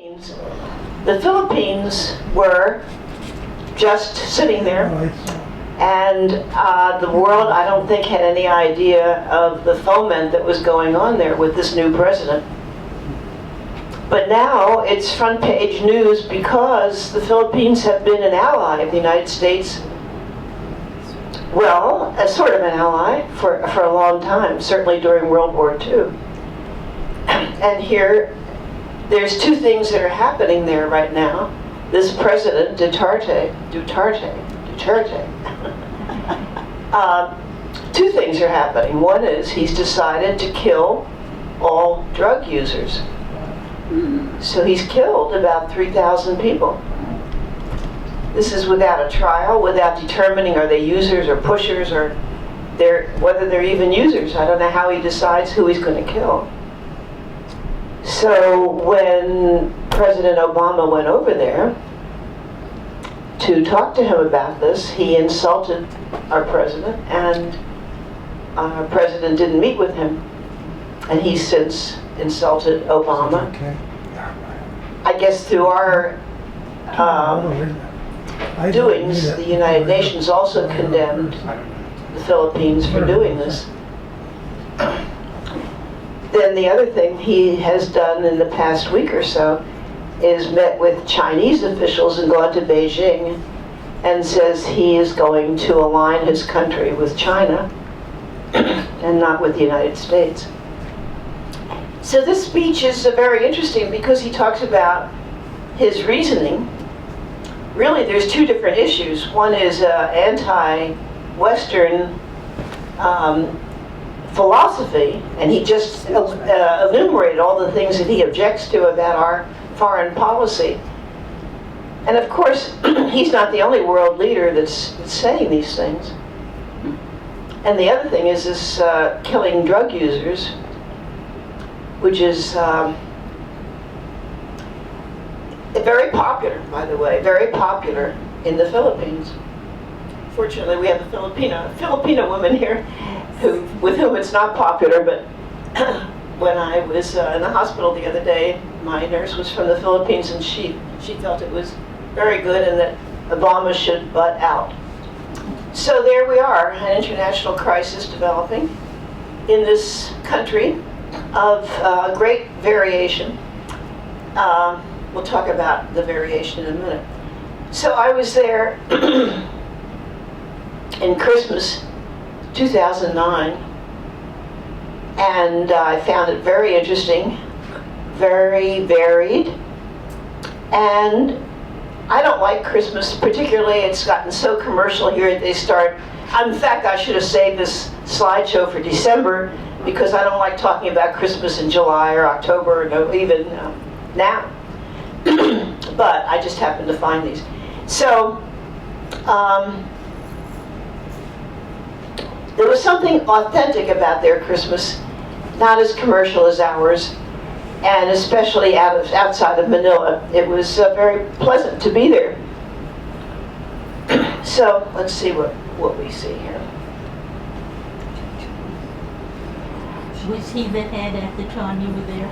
The Philippines were just sitting there, and the world, I don't think, had any idea of the foment that was going on there with this new president. But now it's front page news because the Philippines have been an ally of the United States. Well, a sort of an ally for a long time, certainly during World War II. And here, there's two things that are happening there right now. This president, Duterte, two things are happening. One is he's decided to kill all drug users. So he's killed about 3,000 people. This is without a trial, without determining are they users or pushers or whether they're even users. I don't know how he decides who he's going to kill. So when President Obama went over there to talk to him about this, he insulted our president, and our president didn't meet with him. And he's since insulted Obama. I guess through our doings, the United Nations also condemned the Philippines for doing this. Then the other thing he has done in the past week or so is met with Chinese officials and gone to Beijing and says he is going to align his country with China and not with the United States. So this speech is very interesting because he talks about his reasoning. Really, there's two different issues. One is anti-Western philosophy, and he just enumerated all the things that he objects to about our foreign policy. And of course, he's not the only world leader that's saying these things. And the other thing is this killing drug users, which is very popular, by the way, very popular in the Philippines. Fortunately, we have a Filipino woman here with whom it's not popular, but when I was in the hospital the other day, my nurse was from the Philippines, and she felt it was very good and that Obama should butt out. So there we are, an international crisis developing in this country of great variation. We'll talk about the variation in a minute. So I was there in Christmas 2009, and I found it very interesting, very varied, and I don't like Christmas particularly. It's gotten so commercial here. They start, in fact, I should have saved this slideshow for December because I don't like talking about Christmas in July or October, or even now. But I just happened to find these. So there was something authentic about their Christmas, not as commercial as ours, and especially outside of Manila. It was very pleasant to be there. So let's see what we see here. Was he the head at the time you were there?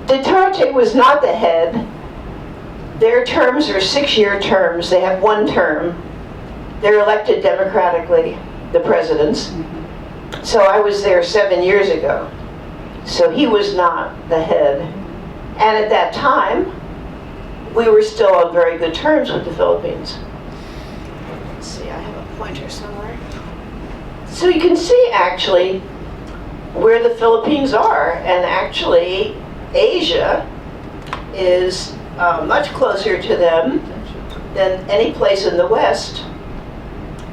Duterte was not the head. Their terms are 6-year terms. They have one term. They're elected democratically, the presidents. Mm-hmm. So I was there 7 years ago. So he was not the head. And at that time, we were still on very good terms with the Philippines. Let's see, I have a pointer somewhere. So you can see actually where the Philippines are, and actually Asia is much closer to them than any place in the West.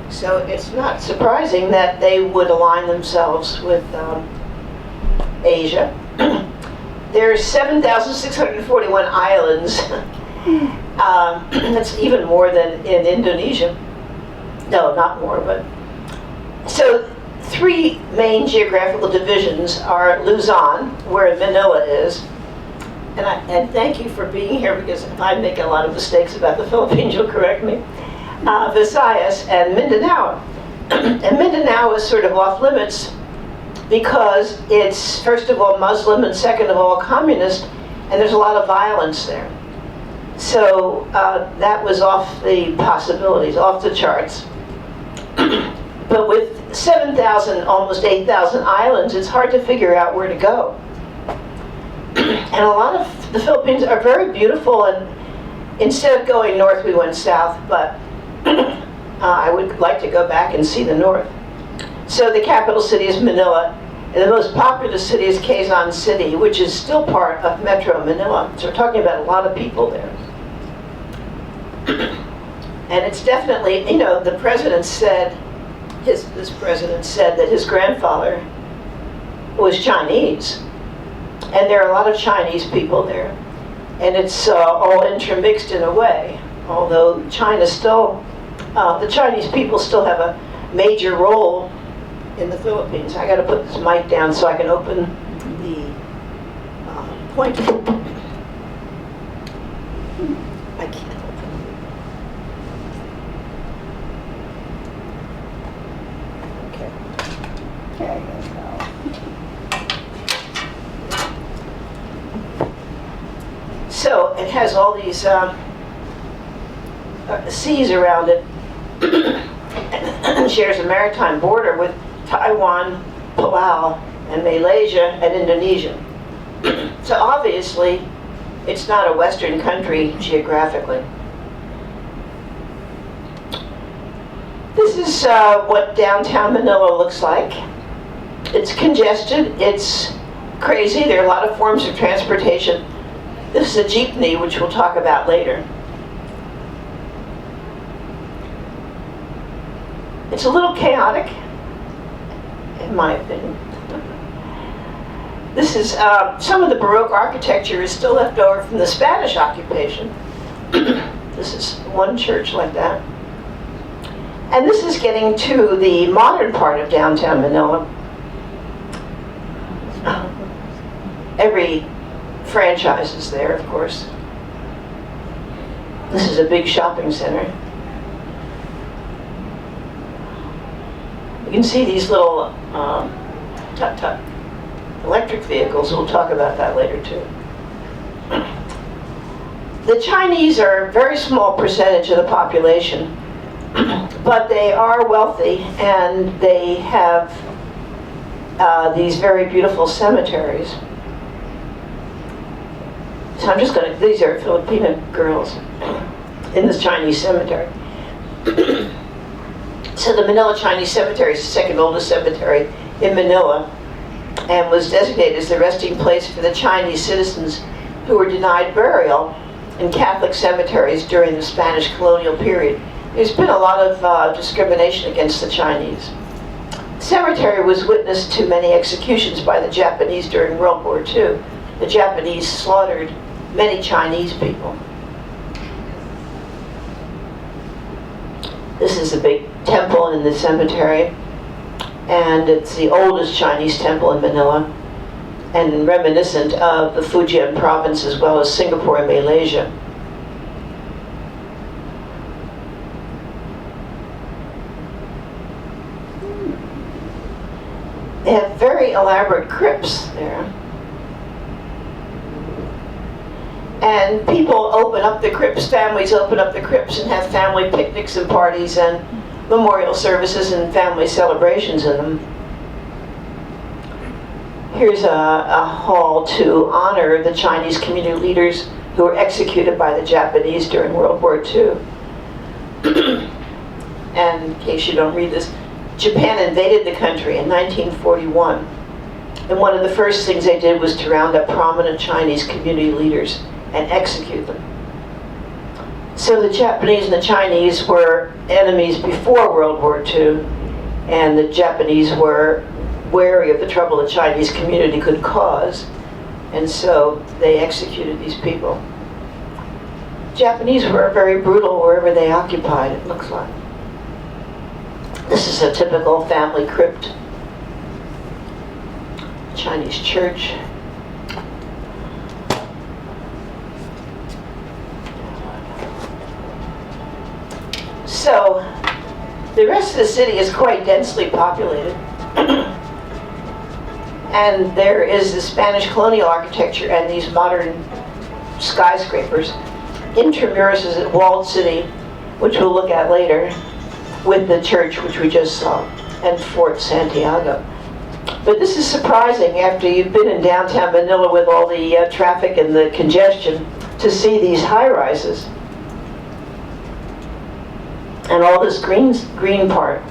So it's not surprising that they would align themselves with Asia. There's 7,641 islands. That's even more than in Indonesia. No, not more, but. So 3 main geographical divisions are Luzon, where Manila is. And thank you for being here, because if I make a lot of mistakes about the Philippines, you'll correct me. Visayas and Mindanao. And Mindanao is sort of off limits because it's, first of all, Muslim, and second of all, communist, and there's a lot of violence there. So that was off the possibilities, off the charts. But with 7,000, almost 8,000 islands, it's hard to figure out where to go. And a lot of the Philippines are very beautiful, and instead of going north, we went south, but I would like to go back and see the north. So the capital city is Manila, and the most populous city is Quezon City, which is still part of Metro Manila. So we're talking about a lot of people there. And it's definitely, you know, the president said, this president said that his grandfather was Chinese. And there are a lot of Chinese people there. And it's all intermixed in a way, although China still, the Chinese people still have a major role in the Philippines. I got to put this mic down so I can open the pointer. I can't open it. Okay. Okay, there you go. So it has all these seas around it, and shares a maritime border with Taiwan, Palau, and Malaysia, and Indonesia. So obviously, it's not a Western country geographically. This is what downtown Manila looks like. It's congested, it's crazy, there are a lot of forms of transportation. This is a jeepney, which we'll talk about later. It's a little chaotic, in my opinion. This is, some of the Baroque architecture is still left over from the Spanish occupation. This is one church like that. And this is getting to the modern part of downtown Manila. Every franchise is there, of course. This is a big shopping center. You can see these little tut-tut electric vehicles. We'll talk about that later too. The Chinese are a very small percentage of the population, but they are wealthy, and they have these very beautiful cemeteries. So I'm just going to, these are Filipino girls in this Chinese cemetery. So the Manila Chinese Cemetery is the second oldest cemetery in Manila, and was designated as the resting place for the Chinese citizens who were denied burial in Catholic cemeteries during the Spanish colonial period. There's been a lot of discrimination against the Chinese. The cemetery was witness to many executions by the Japanese during World War II. The Japanese slaughtered many Chinese people. This is a big temple in the cemetery, and it's the oldest Chinese temple in Manila, and reminiscent of the Fujian province as well as Singapore and Malaysia. They have very elaborate crypts there. And people open up the crypts, families open up the crypts and have family picnics and parties and memorial services and family celebrations in them. Here's a hall to honor the Chinese community leaders who were executed by the Japanese during World War II. And in case you don't read this, Japan invaded the country in 1941. And one of the first things they did was to round up prominent Chinese community leaders and execute them. So the Japanese and the Chinese were enemies before World War II, and the Japanese were wary of the trouble the Chinese community could cause, and so they executed these people. Japanese were very brutal wherever they occupied, it looks like. This is a typical family crypt. Chinese church. So, the rest of the city is quite densely populated. And there is the Spanish colonial architecture and these modern skyscrapers. Intramuros is a walled city, which we'll look at later, with the church which we just saw, and Fort Santiago. But this is surprising after you've been in downtown Manila with all the traffic and the congestion to see these high-rises and all this green part.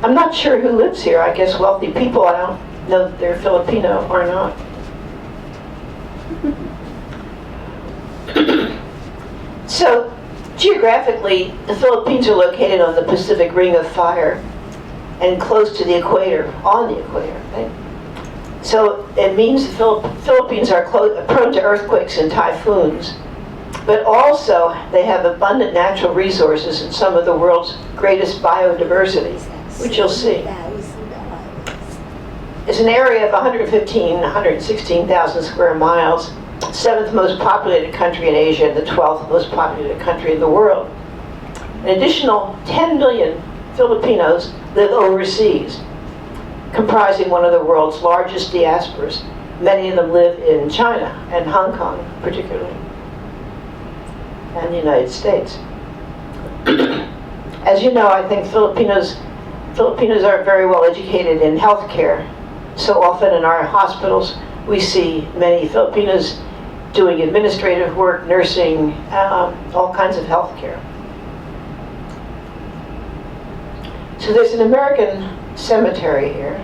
I'm not sure who lives here. I guess wealthy people. I don't know if they're Filipino or not. So, geographically, the Philippines are located on the Pacific Ring of Fire and close to the equator, on the equator. Right? So it means the Philippines are prone to earthquakes and typhoons, but also they have abundant natural resources and some of the world's greatest biodiversity, which you'll see. It's an area of 116,000 square miles, 7th most populated country in Asia and the 12th most populated country in the world. An additional 10 million Filipinos live overseas, comprising one of the world's largest diasporas. Many of them live in China and Hong Kong, particularly, and the United States. As you know, I think Filipinos are very well educated in healthcare. So often in our hospitals, we see many Filipinos doing administrative work, nursing, all kinds of healthcare. So there's an American cemetery here.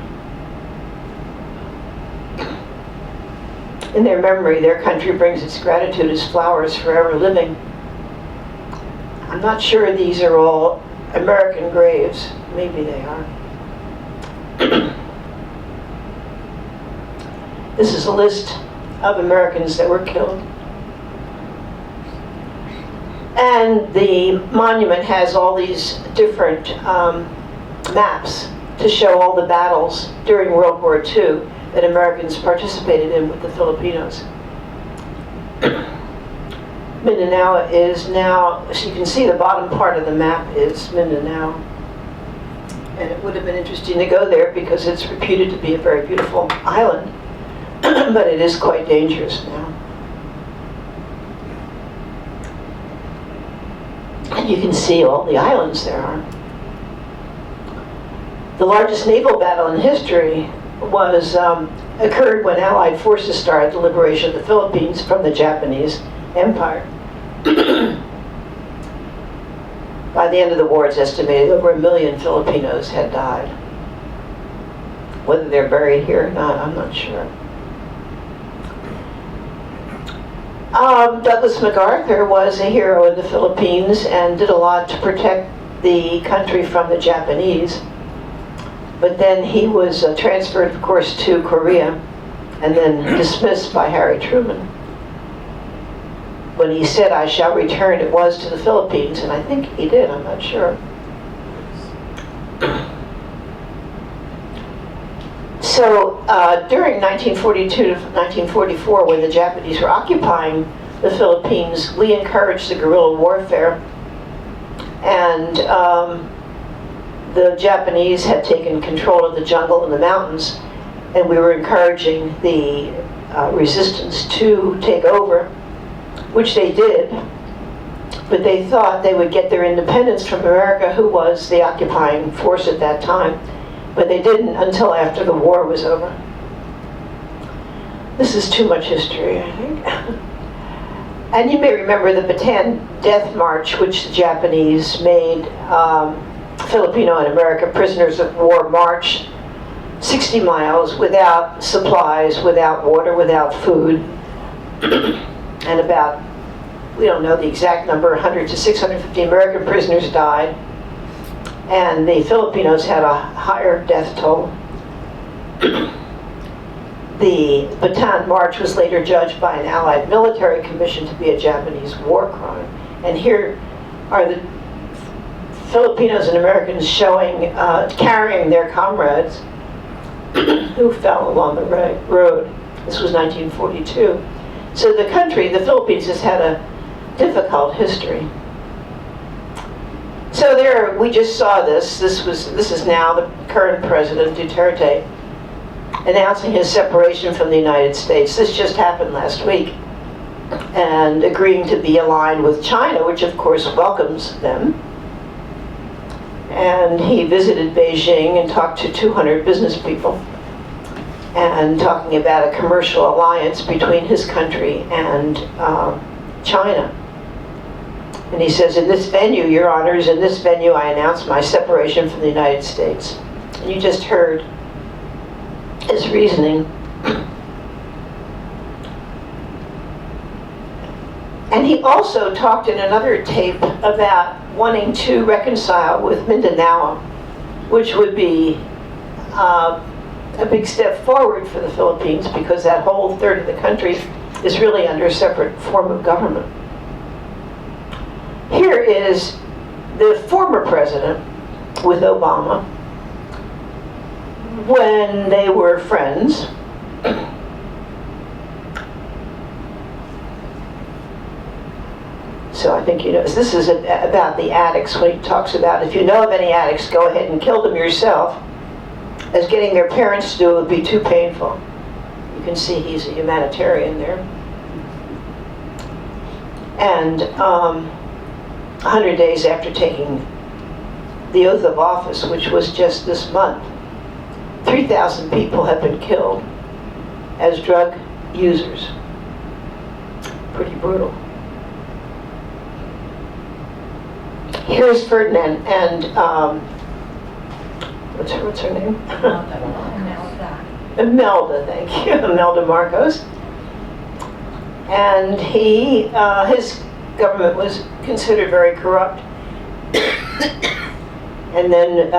In their memory, their country brings its gratitude as flowers forever living. I'm not sure these are all American graves. Maybe they are. This is a list of Americans that were killed. And the monument has all these different maps to show all the battles during World War II that Americans participated in with the Filipinos. Mindanao is now, so you can see the bottom part of the map is Mindanao. And it would have been interesting to go there because it's reputed to be a very beautiful island, but it is quite dangerous now. And you can see all the islands there are. The largest naval battle in history occurred when Allied forces started the liberation of the Philippines from the Japanese Empire. By the end of the war, it's estimated over 1 million Filipinos had died. Whether they're buried here or not, I'm not sure. Douglas MacArthur was a hero in the Philippines and did a lot to protect the country from the Japanese. But then he was transferred, of course, to Korea and then dismissed by Harry Truman. When he said, "I shall return," it was to the Philippines, and I think he did, I'm not sure. So during 1942 to 1944, when the Japanese were occupying the Philippines, we encouraged the guerrilla warfare, and the Japanese had taken control of the jungle and the mountains, and we were encouraging the resistance to take over, which they did, but they thought they would get their independence from America, who was the occupying force at that time, but they didn't until after the war was over. This is too much history, I think. And you may remember the Bataan Death March, which the Japanese made Filipino and American prisoners of war march 60 miles without supplies, without water, without food, and about, we don't know the exact number, 100 to 650 American prisoners died, and the Filipinos had a higher death toll. The Bataan March was later judged by an Allied military commission to be a Japanese war crime. And here are the Filipinos and Americans showing, carrying their comrades who fell along the road. This was 1942. So the country, the Philippines, has had a difficult history. So there, we just saw this. This is now the current president, Duterte. announcing his separation from the United States. This just happened last week. And agreeing to be aligned with China, which of course welcomes them. And he visited Beijing and talked to 200 business people, and talking about a commercial alliance between his country and China. And he says, in this venue, Your Honors, in this venue I announce my separation from the United States. And you just heard his reasoning. And he also talked in another tape about wanting to reconcile with Mindanao, which would be a big step forward for the Philippines, because that whole third of the country is really under a separate form of government. Here is the former president with Obama when they were friends. So I think you know, this is about the addicts, when he talks about, if you know of any addicts, go ahead and kill them yourself, as getting their parents to do it would be too painful. You can see he's a humanitarian there. And 100 days after taking the oath of office, which was just this month, 3,000 people have been killed as drug users. Pretty brutal. Here's Ferdinand and what's her name? Imelda, thank you, Imelda Marcos. And his government was considered very corrupt. And then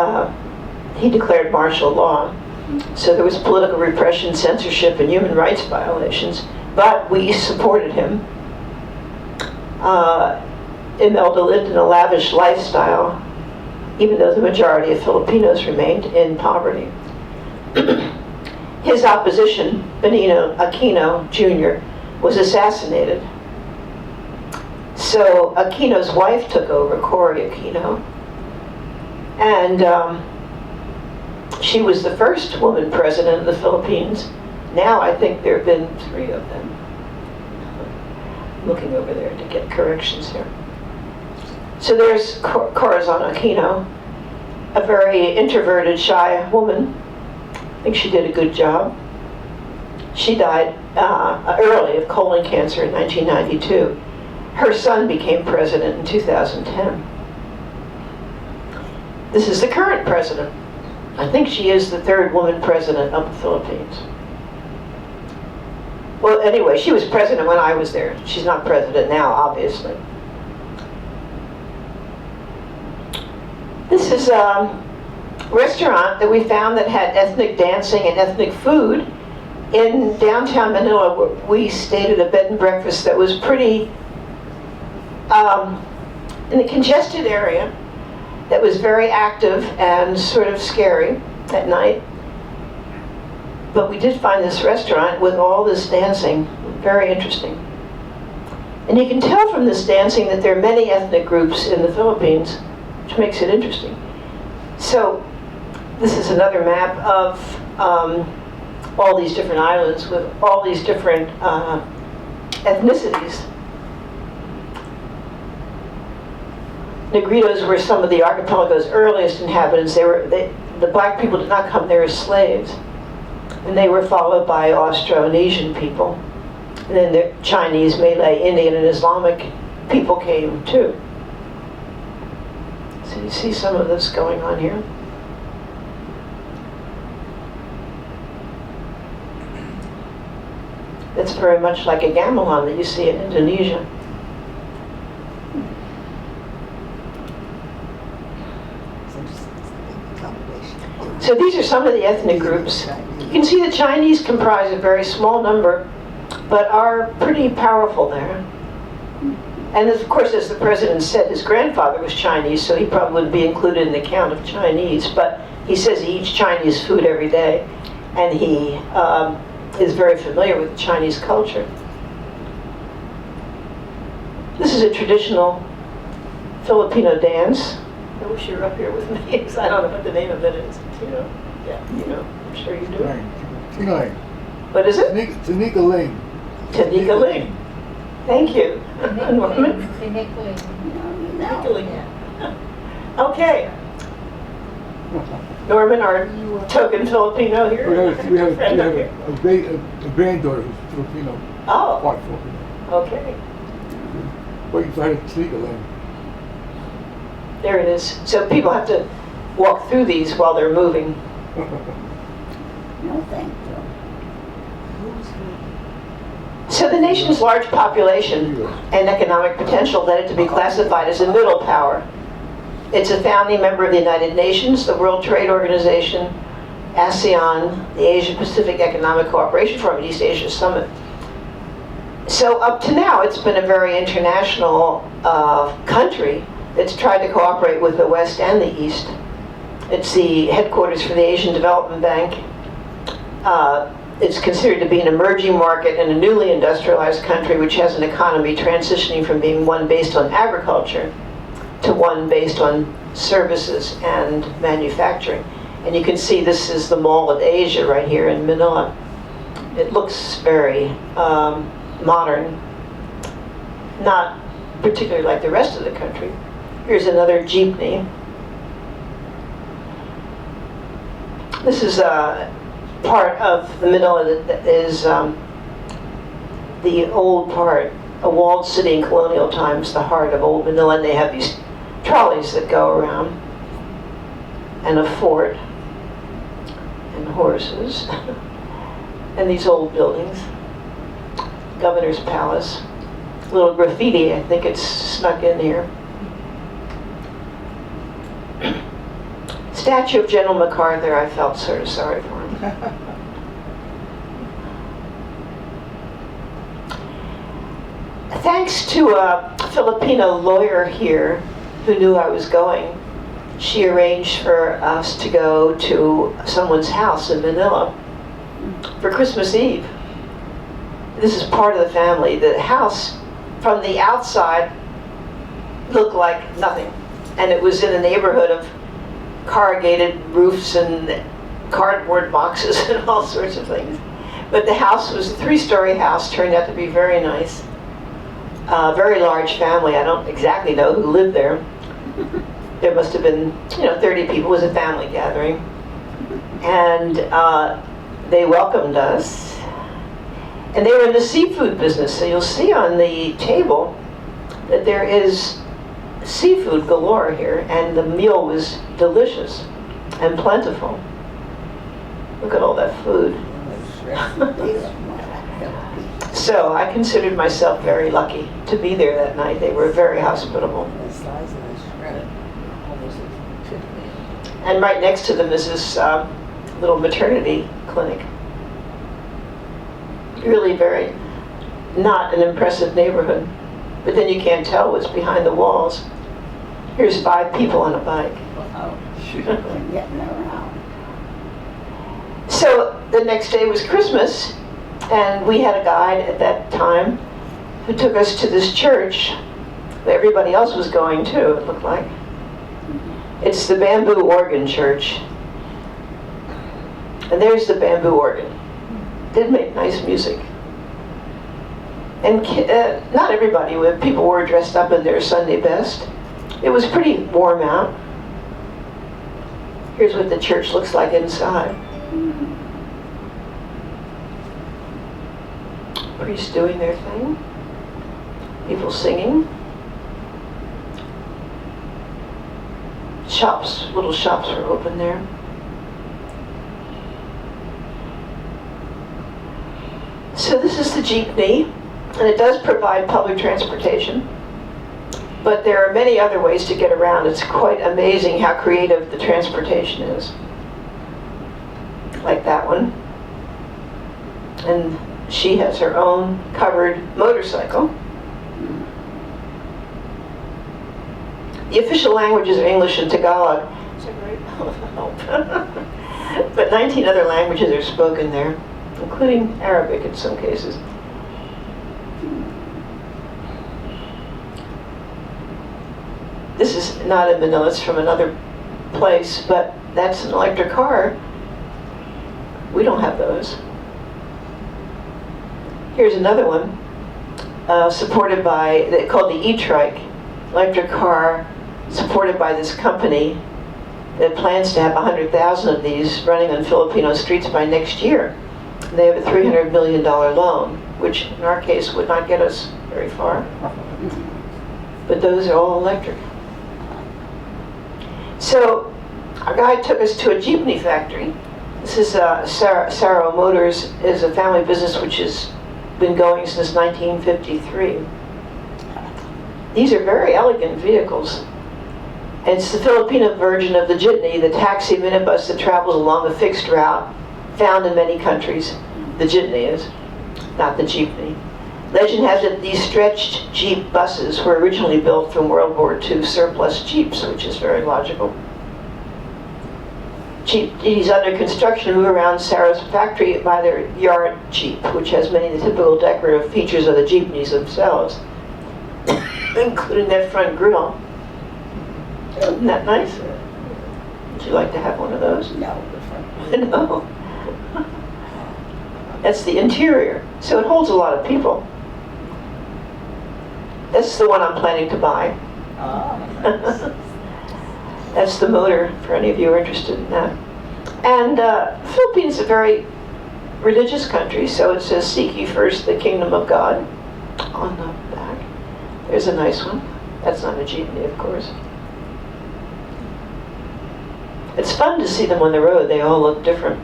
he declared martial law. So there was political repression, censorship, and human rights violations. But we supported him. Imelda lived in a lavish lifestyle, even though the majority of Filipinos remained in poverty. His opposition, Benigno Aquino Jr., was assassinated. So Aquino's wife took over, Cory Aquino, and she was the first woman president of the Philippines. Now I think there have been 3 of them. I'm looking over there to get corrections here. So there's Corazon Aquino, a very introverted, shy woman. I think she did a good job. She died early of colon cancer in 1992. Her son became president in 2010. This is the current president. I think she is the 3rd woman president of the Philippines. Well, anyway, she was president when I was there. She's not president now, obviously. This is a restaurant that we found that had ethnic dancing and ethnic food in downtown Manila. We stayed at a bed and breakfast that was pretty in a congested area, that was very active and sort of scary at night. But we did find this restaurant with all this dancing, very interesting. And you can tell from this dancing that there are many ethnic groups in the Philippines, which makes it interesting. So this is another map of all these different islands with all these different ethnicities. Negritos were some of the archipelago's earliest inhabitants. The black people did not come there as slaves. And they were followed by Austronesian people. And then the Chinese, Malay, Indian, and Islamic people came too. So you see some of this going on here. It's very much like a gamelan that you see in Indonesia. So these are some of the ethnic groups. You can see the Chinese comprise a very small number, but are pretty powerful there. And of course, as the president said, his grandfather was Chinese, so he probably wouldn't be included in the count of Chinese, but he says he eats Chinese food every day, and he is very familiar with Chinese culture. This is a traditional Filipino dance. I wish you were up here with me, because I don't know what the name of it is. You know? Yeah, you know. I'm sure you do. Tingling. What is it? Tanika Lane. Tanika Lane. Thank you. Norman? No. Okay. Norman, our token Filipino here. We have Friend up here. a granddaughter who's Filipino. Oh, Part Filipino. okay. Waiting for her to Tanika Lane. There it is. So people have to walk through these while they're moving. No, thank you. So the nation's large population and economic potential led it to be classified as a middle power. It's a founding member of the United Nations, the World Trade Organization, ASEAN, the Asia-Pacific Economic Cooperation Forum, East Asia Summit. So up to now, it's been a very international country that's tried to cooperate with the West and the East. It's the headquarters for the Asian Development Bank. It's considered to be an emerging market in a newly industrialized country which has an economy transitioning from being one based on agriculture to one based on services and manufacturing. And you can see this is the Mall of Asia right here in Manila. It looks very modern, not particularly like the rest of the country. Here's another jeepney. This is part of the Manila that is the old part, a walled city in colonial times, the heart of old Manila, and they have these trolleys that go around, and a fort, and horses, and these old buildings. Governor's Palace. Little graffiti, I think it's snuck in here. Statue of General MacArthur, I felt sort of sorry for him. Thanks to a Filipino lawyer here who knew I was going, she arranged for us to go to someone's house in Manila for Christmas Eve. This is part of the family. The house from the outside looked like nothing. And it was in a neighborhood of corrugated roofs and cardboard boxes and all sorts of things. But the house was a 3-story house, turned out to be very nice. Very large family. I don't exactly know who lived there. There must have been, 30 people. It was a family gathering. And they welcomed us. And they were in the seafood business. So you'll see on the table that there is seafood galore here. And the meal was delicious and plentiful. Look at all that food. So I considered myself very lucky to be there that night. They were very hospitable. And right next to them is this little maternity clinic. Really very, not an impressive neighborhood. But then you can't tell what's behind the walls. Here's 5 people on a bike. Getting around. So the next day was Christmas, and we had a guide at that time who took us to this church that everybody else was going to, it looked like. It's the Bamboo Organ Church. And there's the bamboo organ. Did make nice music. And not everybody, people were dressed up in their Sunday best. It was pretty warm out. Here's what the church looks like inside. Priests doing their thing. People singing. Shops, little shops were open there. So this is the jeepney, and it does provide public transportation. But there are many other ways to get around. It's quite amazing how creative the transportation is. Like that one. And she has her own covered motorcycle. The official languages are English and Tagalog. It's a great help. But 19 other languages are spoken there, including Arabic in some cases. This is not in Manila, it's from another place, but that's an electric car. We don't have those. Here's another one, supported by, called the E-Trike, electric car, supported by this company that plans to have 100,000 of these running on Filipino streets by next year. They have a $300 million loan, which in our case would not get us very far. But those are all electric. So our guide took us to a jeepney factory. This is Saro Motors, is a family business which has been going since 1953. These are very elegant vehicles. It's the Filipino version of the jitney, the taxi minibus that travels along a fixed route, found in many countries. The jitney is, not the jeepney. Legend has it these stretched Jeep buses were originally built from World War II surplus Jeeps, which is very logical. Jeeps under construction move around Sarah's factory by their yard Jeep, which has many of the typical decorative features of the jeepneys themselves, including their front grille. Isn't that nice? Would you like to have one of those? No. No. That's the interior, so it holds a lot of people. That's the one I'm planning to buy. Oh, nice. That's the motor, for any of you who are interested in that. And Philippines is a very religious country, so it says, "Seek ye first the kingdom of God" on the back. There's a nice one. That's not a jeepney, of course. It's fun to see them on the road. They all look different.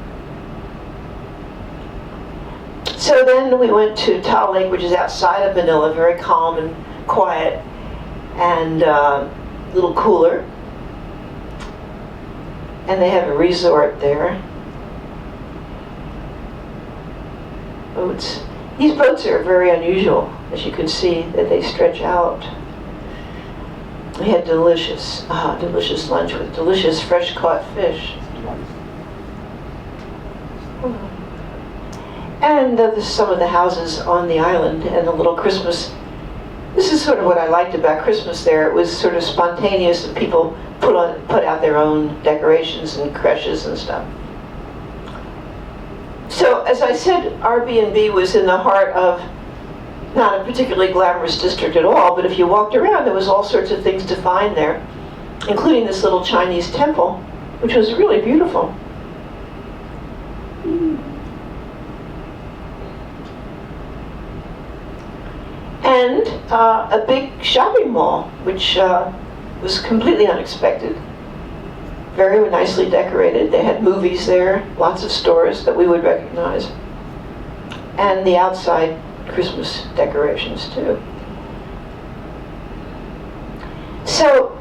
So then we went to Taal Lake, which is outside of Manila, very calm and quiet, and a little cooler. And they have a resort there. Boats. These boats are very unusual, as you can see, that they stretch out. We had delicious lunch with delicious fresh caught fish. And some of the houses on the island and the little Christmas. This is sort of what I liked about Christmas there. It was sort of spontaneous, and people put out their own decorations and creches and stuff. So, as I said, our B&B was in the heart of not a particularly glamorous district at all, but if you walked around, there was all sorts of things to find there, including this little Chinese temple, which was really beautiful. And a big shopping mall, which was completely unexpected. Very nicely decorated. They had movies there, lots of stores that we would recognize. And the outside Christmas decorations too. So,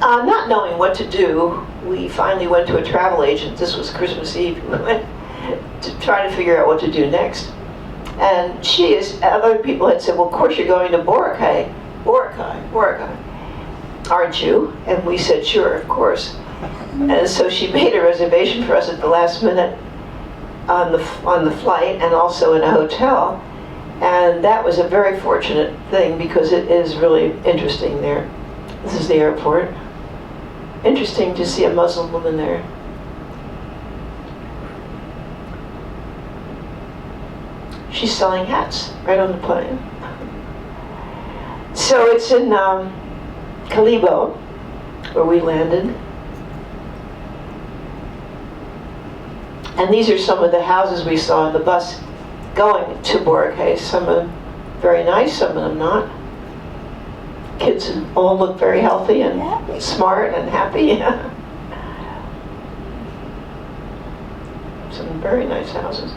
not knowing what to do, we finally went to a travel agent. This was Christmas Eve. We went to try to figure out what to do next. And other people had said, well, of course you're going to Boracay. Boracay. Aren't you? And we said, sure, of course. And so she made a reservation for us at the last minute on the flight, and also in a hotel. And that was a very fortunate thing, because it is really interesting there. This is the airport. Interesting to see a Muslim woman there. She's selling hats right on the plane. So it's in Calibo, where we landed. And these are some of the houses we saw on the bus going to Boracay. Some of them very nice, some of them not. Kids all look very healthy and Happy. smart and happy. Some very nice houses.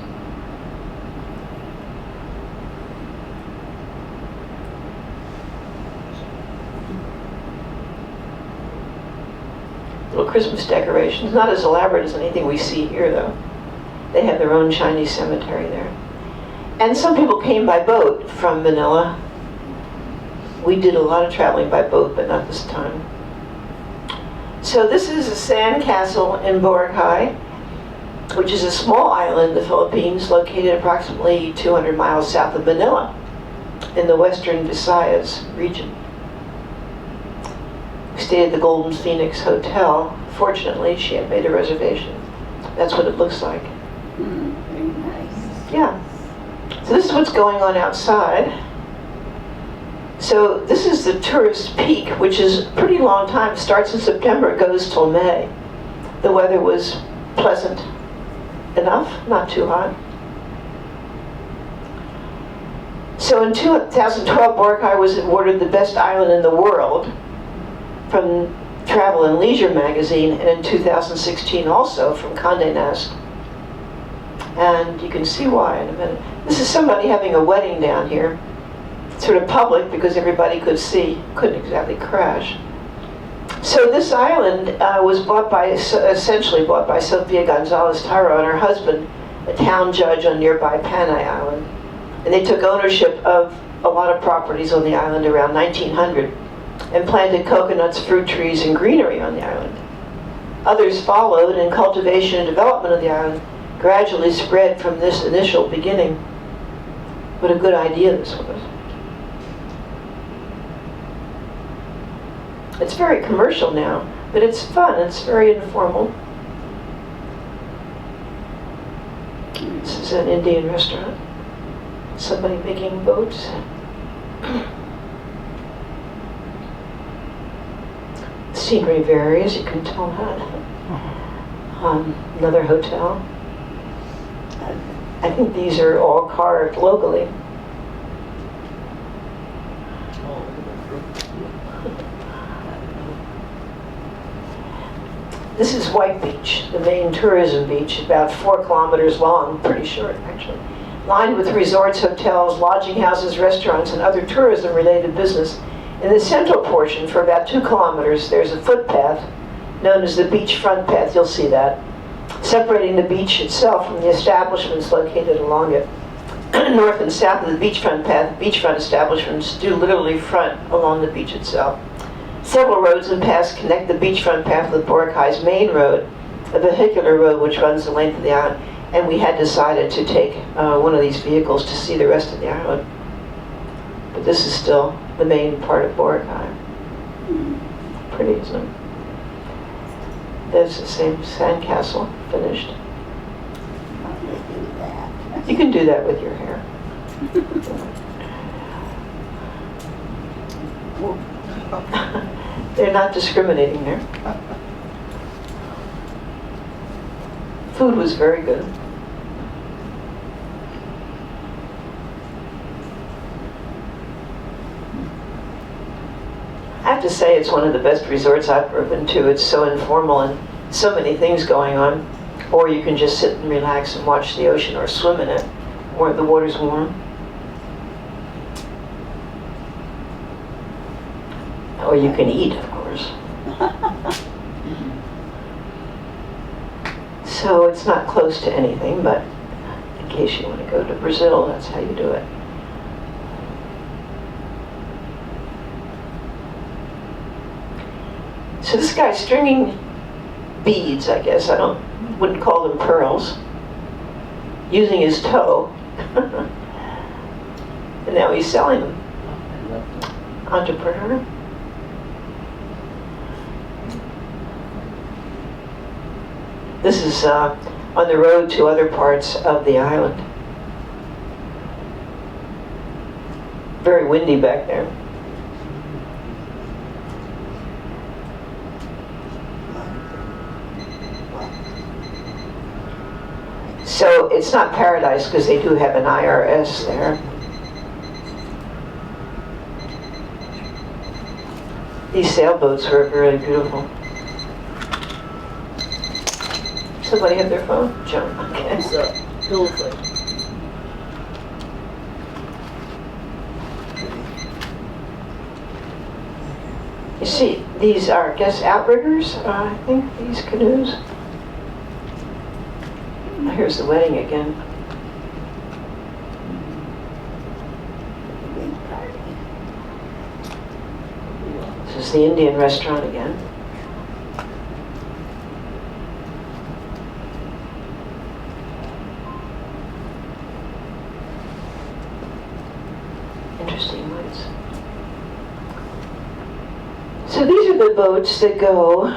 Little Christmas decorations, not as elaborate as anything we see here though. They have their own Chinese cemetery there. And some people came by boat from Manila. We did a lot of traveling by boat, but not this time. So this is a sand castle in Boracay, which is a small island in the Philippines located approximately 200 miles south of Manila in the western Visayas region. We stayed at the Golden Phoenix Hotel. Fortunately, she had made a reservation. That's what it looks like. Very nice. Yeah. So this is what's going on outside. So this is the tourist peak, which is a pretty long time. It starts in September, goes till May. The weather was pleasant enough, not too hot. So in 2012, Boracay was awarded the best island in the world from Travel and Leisure magazine, and in 2016 also from Condé Nast. And you can see why in a minute. This is somebody having a wedding down here. Sort of public because everybody could see, couldn't exactly crash. So this island was bought by, essentially bought by Sofia Gonzalez Taro and her husband, a town judge on nearby Panay Island. And they took ownership of a lot of properties on the island around 1900 and planted coconuts, fruit trees, and greenery on the island. Others followed, and cultivation and development of the island gradually spread from this initial beginning. What a good idea this was. It's very commercial now, but it's fun, it's very informal. This is an Indian restaurant. Somebody making boats. Scenery varies, you can tell that. Another hotel. I think these are all carved locally. This is White Beach, the main tourism beach, about 4 kilometers long, pretty short actually, lined with resorts, hotels, lodging houses, restaurants, and other tourism-related business. In the central portion, for about 2 kilometers, there's a footpath known as the beachfront path. You'll see that, separating the beach itself from the establishments located along it. North and south of the beachfront path, beachfront establishments do literally front along the beach itself. Several roads and paths connect the beachfront path with Boracay's main road, a vehicular road which runs the length of the island. And we had decided to take one of these vehicles to see the rest of the island. But this is still the main part of Boracay. Pretty, isn't it? There's the same sandcastle, finished. You can do that with your hair. They're not discriminating there. Food was very good. I have to say it's one of the best resorts I've ever been to. It's so informal and so many things going on. Or you can just sit and relax and watch the ocean or swim in it, where the water's warm. Or you can eat, of course. So it's not close to anything, but in case you want to go to Brazil, that's how you do it. So this guy's stringing beads, I guess. Wouldn't call them pearls. Using his toe. And now he's selling them. Entrepreneur. This is on the road to other parts of the island. Very windy back there. So it's not paradise because they do have an IRS there. These sailboats were very beautiful. Somebody have their phone? Joan, okay. It's a pilfer. You see, these are, I guess, outriggers, I think, these canoes. Here's the wedding again. This is the Indian restaurant again. Interesting lights. So these are the boats that go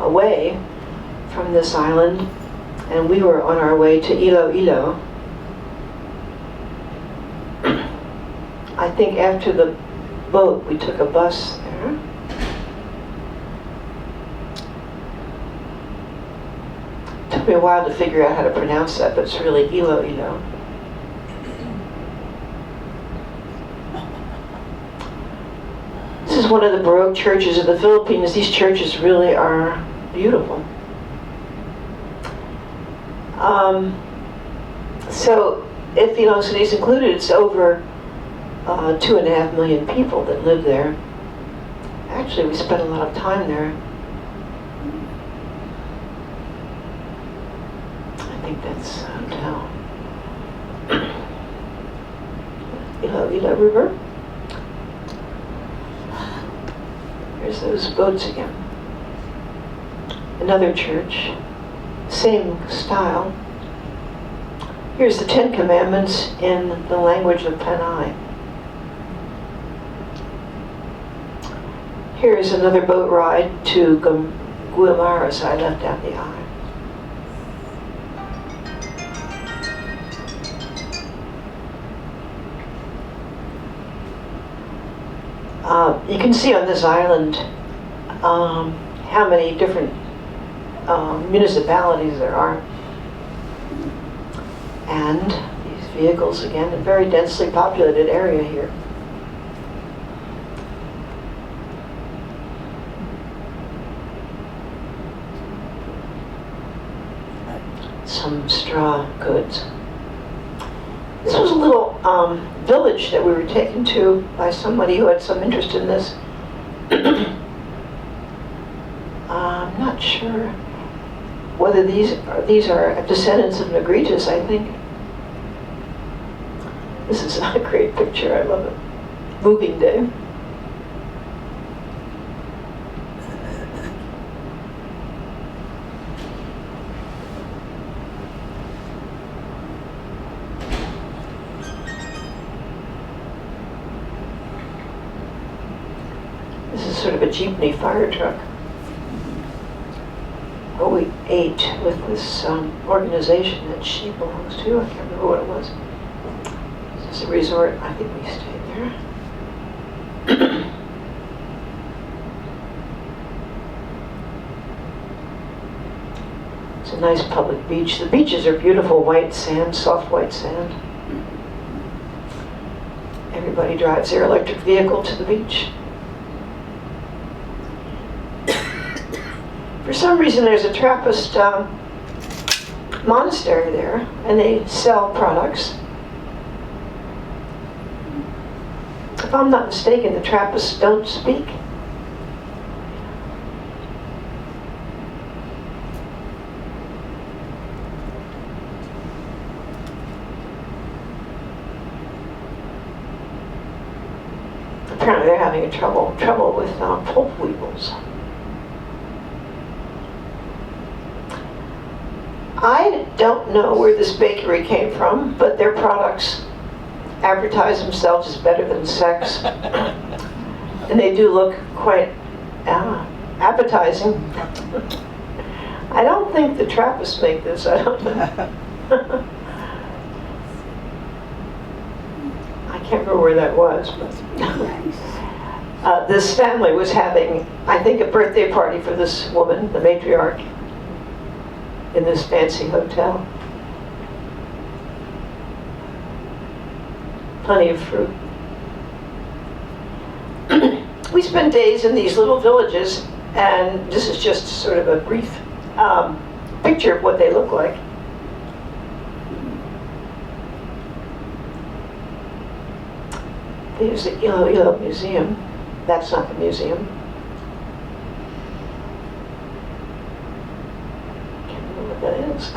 away from this island, and we were on our way to Iloilo, think after the boat, we took a bus there. Took me a while to figure out how to pronounce that, but it's really Iloilo. This is one of the Baroque churches of the Philippines. These churches really are beautiful. So, if City is included, it's over 2.5 million people that live there. Actually, we spent a lot of time there. I think that's a hotel. Iloilo River. There's those boats again. Another church, same style. Here's the Ten Commandments in the language of Panay. Here's another boat ride to Guimara, so I left out the I. You can see on this island how many different municipalities there are. And these vehicles, again, a very densely populated area here. Some straw goods. This was a little village that we were taken to by somebody who had some interest in this. I'm not sure whether these are descendants of Negritos, I think. This is a great picture, I love it. Moving day. This is sort of a jeepney fire truck. Oh, we ate with this organization that she belongs to. I can't remember what it was. This is a resort. I think we stayed there. It's a nice public beach. The beaches are beautiful white sand, soft white sand. Everybody drives their electric vehicle to the beach. For some reason, there's a Trappist monastery there, and they sell products. If I'm not mistaken, the Trappists don't speak. Apparently, they're having trouble with pulp weevils. I don't know where this bakery came from, but their products advertise themselves as better than sex. And they do look quite appetizing. I don't think the Trappists make this, I don't know. I can't remember where that was. But this family was having, I think, a birthday party for this woman, the matriarch, in this fancy hotel. Plenty of fruit. We spent days in these little villages, and this is just sort of a brief picture of what they look like. There's the Iloilo Museum. That's not the museum. That is.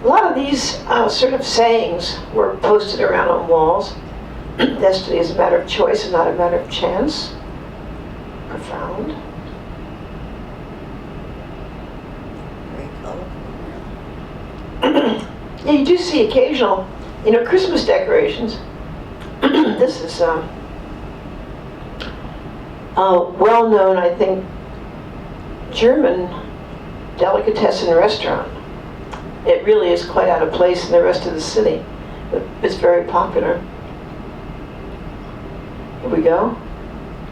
A lot of these sort of sayings were posted around on walls. Destiny is a matter of choice and not a matter of chance. Profound. Very colorful. Yeah, you do see occasional, Christmas decorations. This is well-known, I think, German delicatessen restaurant. It really is quite out of place in the rest of the city. but it's very popular. Here we go.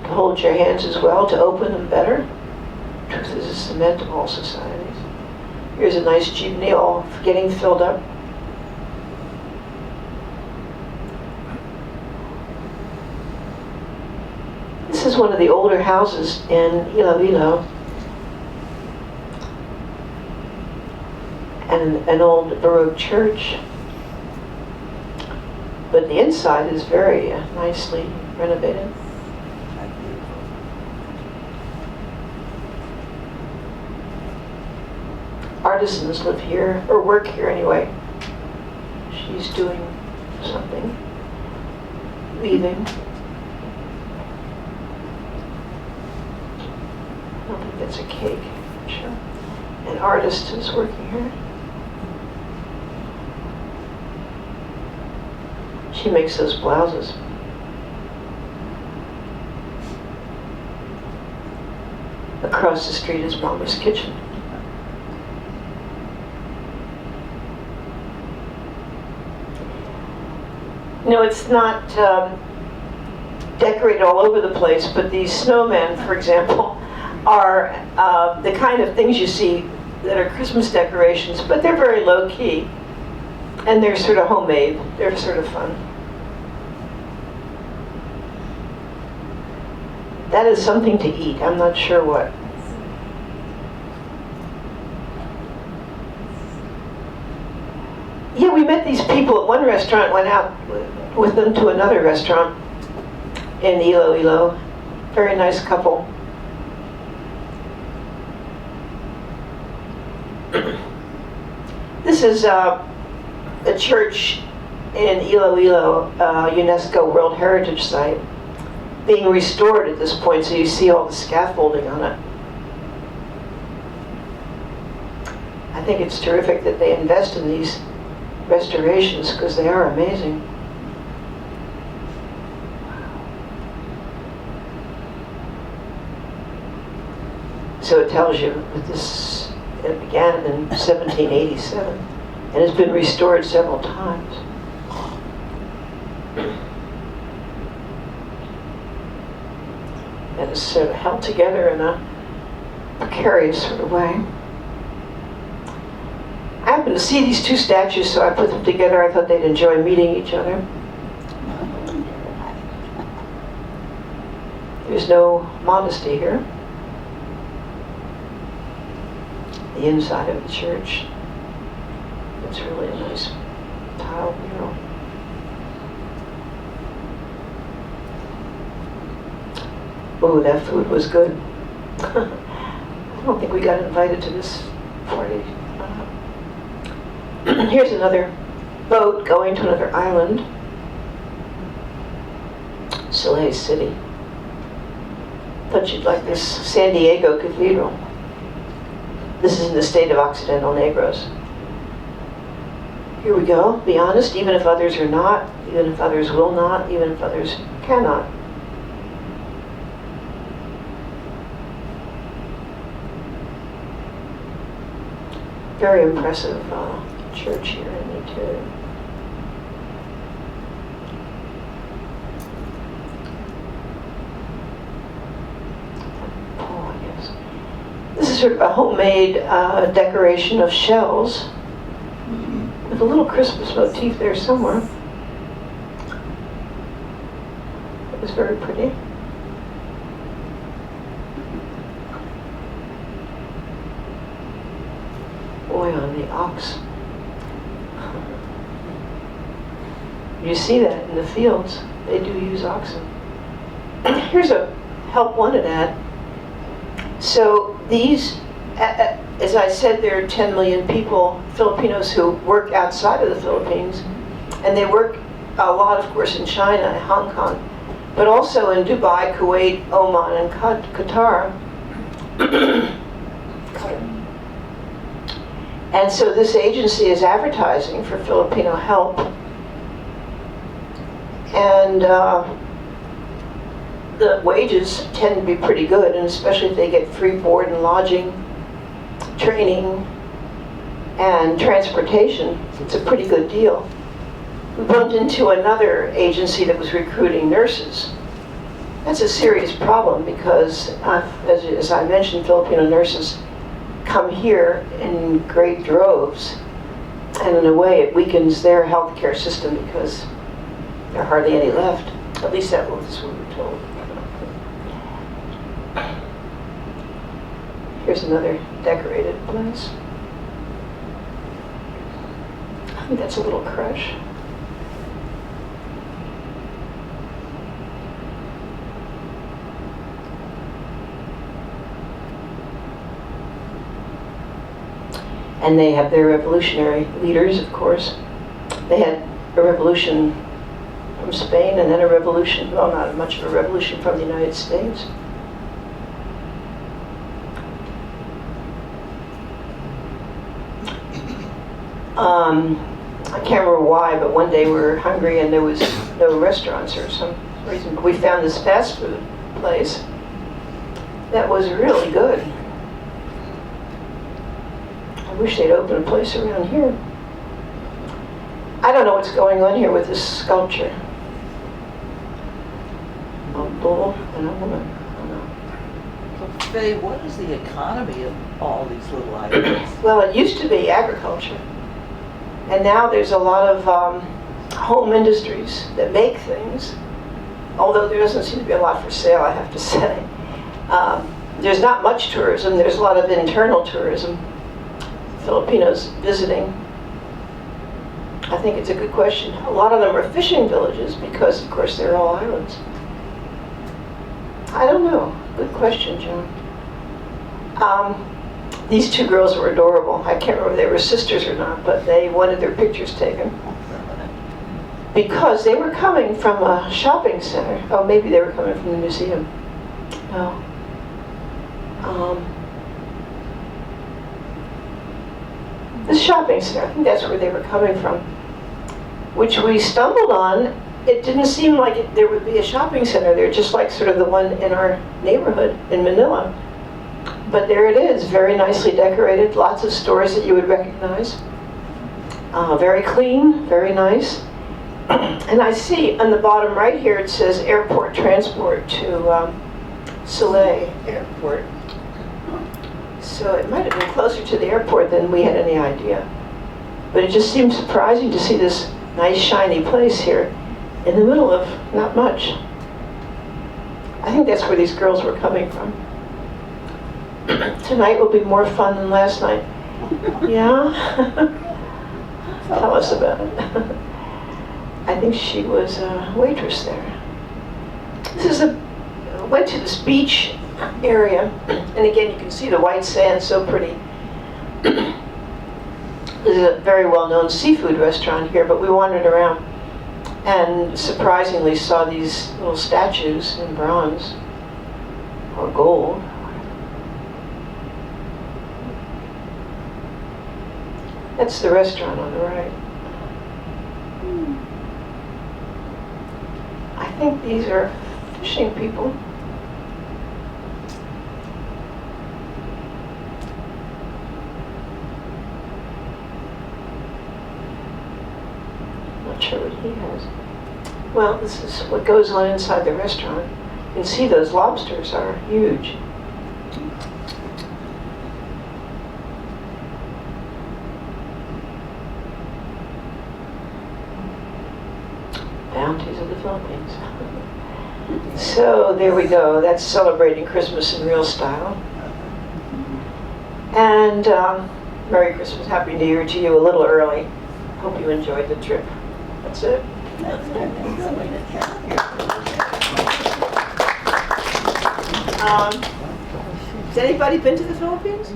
To hold your hands as well, to open them better. Truth is a cement of all societies. Here's a nice jeepney all getting filled up. This is one of the older houses in Iloilo. And an old Baroque church. But the inside is very nicely renovated. Artisans live here, or work here anyway. She's doing something, weaving. I don't think that's a cake, I'm sure. An artist is working here. She makes those blouses. Across the street is Mama's kitchen. No, it's not decorated all over the place, but these snowmen, for example, are the kind of things you see that are Christmas decorations, but they're very low-key, and they're sort of homemade. They're sort of fun. That is something to eat. I'm not sure what. Yeah, we met these people at one restaurant, went out with them to another restaurant in Iloilo. Very nice couple. This is a church in Iloilo, UNESCO World Heritage Site, being restored at this point, so you see all the scaffolding on it. I think it's terrific that they invest in these restorations because they are amazing. So it tells you that it began in 1787 and has been restored several times. And it's sort of held together in a precarious sort of way. I happened to see these two statues, so I put them together. I thought they'd enjoy meeting each other. There's no modesty here. The inside of the church. It's really a nice tile mural. Oh, that food was good. I don't think we got invited to this party. Here's another boat going to another island. Soleil City. Thought you'd like this San Diego Cathedral. This is in the state of Occidental Negros. Here we go. Be honest, even if others are not, even if others will not, even if others cannot. Very impressive church here in the interior. Oh, I guess. This is sort of a homemade decoration of shells with a little Christmas motif there somewhere. It was very pretty. Boy, on the ox. You see that in the fields. They do use oxen. Here's a help wanted ad. So these, as I said, there are 10 million people, Filipinos, who work outside of the Philippines. And they work a lot, of course, in China and Hong Kong, but also in Dubai, Kuwait, Oman, and Qatar. And so this agency is advertising for Filipino help. And the wages tend to be pretty good, and especially if they get free board and lodging, training, and transportation, it's a pretty good deal. we bumped into another agency that was recruiting nurses. That's a serious problem because, as I mentioned, Filipino nurses come here in great droves, and in a way it weakens their healthcare system because there are hardly any left. At least that was what we were told. Here's another decorated place. I think that's a little crush. And they have their revolutionary leaders, of course. They had a revolution from Spain and then a revolution, well, not much of a revolution from the United States. I can't remember why, but one day we were hungry and there was no restaurants or some reason. But we found this fast food place that was really good. I wish they'd open a place around here. I don't know what's going on here with this sculpture. A bull and a woman. I don't know. So Faye, what is the economy of all these little items? Well, it used to be agriculture. And now there's a lot of home industries that make things. Although there doesn't seem to be a lot for sale, I have to say. There's not much tourism. There's a lot of internal tourism. Filipinos visiting. I think it's a good question. A lot of them are fishing villages because, of course, they're all islands. I don't know. Good question, John. These two girls were adorable. I can't remember if they were sisters or not, but they wanted their pictures taken because they were coming from a shopping center. Oh, maybe they were coming from the museum. No. The shopping center, I think that's where they were coming from, which we stumbled on. It didn't seem like there would be a shopping center there, just like sort of the one in our neighborhood in Manila. But there it is, very nicely decorated, lots of stores that you would recognize. Very clean, very nice. And I see on the bottom right here it says airport transport to Soleil Airport. So it might have been closer to the airport than we had any idea. But it just seemed surprising to see this nice shiny place here in the middle of not much. I think that's where these girls were coming from. Tonight will be more fun than last night. Yeah? Tell us about it. I think she was a waitress there. Went to this beach area, and again you can see the white sand, so pretty. There's a very well-known seafood restaurant here, but we wandered around and surprisingly saw these little statues in bronze or gold. That's the restaurant on the right. I think these are fishing people. Not sure what he has. Well, this is what goes on inside the restaurant. You can see those lobsters are huge. Bounties of the Philippines. So there we go. That's celebrating Christmas in real style. And Merry Christmas, Happy New Year to you a little early. Hope you enjoyed the trip. That's it. Has anybody been to the Philippines?